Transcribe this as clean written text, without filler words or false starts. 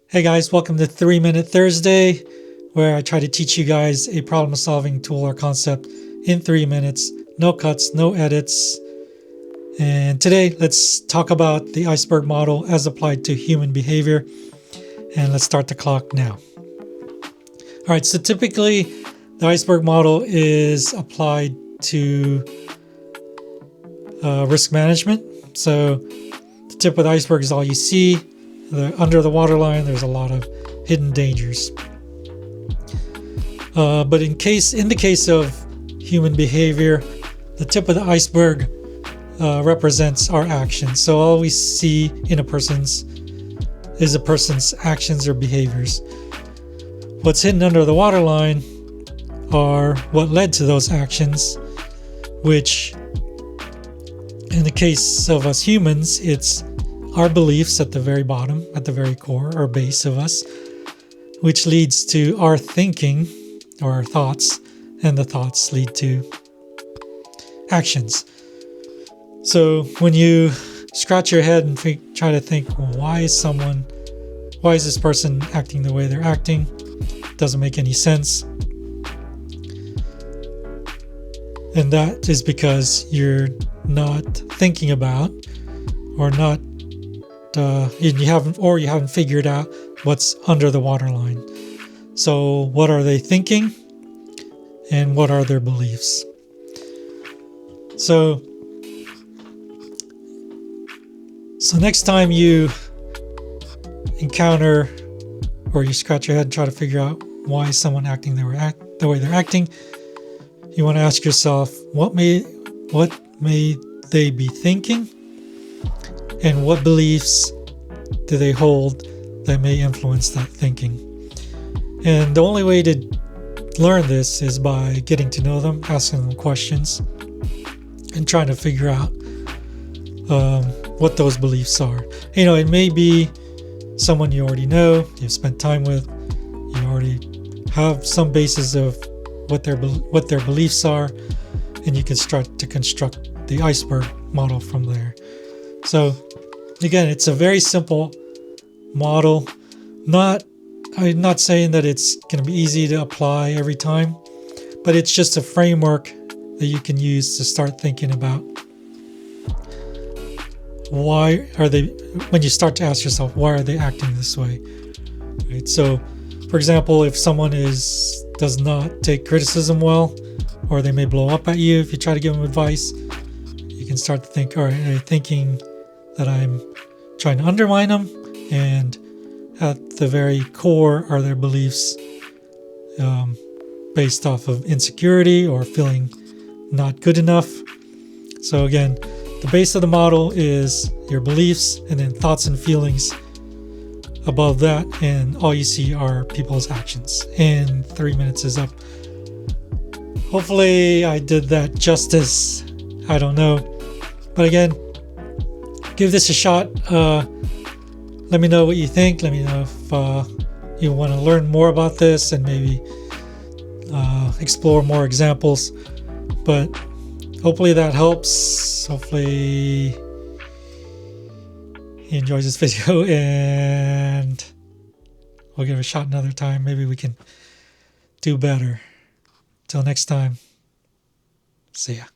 Hey guys, welcome to 3 Minute Thursday, where I try to teach you guys a problem solving tool or concept in 3 minutes. No cuts, no edits. And today, let's talk about the iceberg model as applied to human behavior. And let's start the clock now. All right, so typically the iceberg model is applied to risk management. So the tip of the iceberg is all you see. Under the waterline, there's a lot of hidden dangers. But in the case of human behavior, the tip of the iceberg represents our actions. So all we see in a person's actions or behaviors. What's hidden under the waterline are what led to those actions, which in the case of us humans, it's our beliefs at the very bottom, at the very core or base of us, which leads to our thinking or our thoughts, and the thoughts lead to actions. So when you scratch your head and try to think, well, why is this person acting the way they're acting? Doesn't make any sense. And that is because you're not thinking about you haven't figured out what's under the waterline. So what are they thinking and what are their beliefs? So next time you encounter or you scratch your head and try to figure out why is someone acting the way they're acting, you want to ask yourself, what may they be thinking? And what beliefs do they hold that may influence that thinking? And the only way to learn this is by getting to know them, asking them questions, and trying to figure out what those beliefs are. It may be someone you already know, you've spent time with, you already have some basis of what their beliefs are, and you can start to construct the iceberg model from there. So again, it's a very simple model. I'm not saying that it's going to be easy to apply every time, but it's just a framework that you can use to start thinking about when you start to ask yourself, why are they acting this way? Right? So, for example, if someone does not take criticism well, or they may blow up at you if you try to give them advice, you can start to think, all right, are they thinking that I'm trying to undermine them? And at the very core are their beliefs based off of insecurity or feeling not good enough. So again, the base of the model is your beliefs, and then thoughts and feelings above that, and all you see are people's actions. And 3 minutes is up. Hopefully I did that justice. I don't know. But again, give this a shot. Let me know what you think. Let me know if you want to learn more about this and maybe explore more examples. But hopefully that helps. Hopefully he enjoys this video, and we'll give it a shot another time. Maybe we can do better. Till next time. See ya.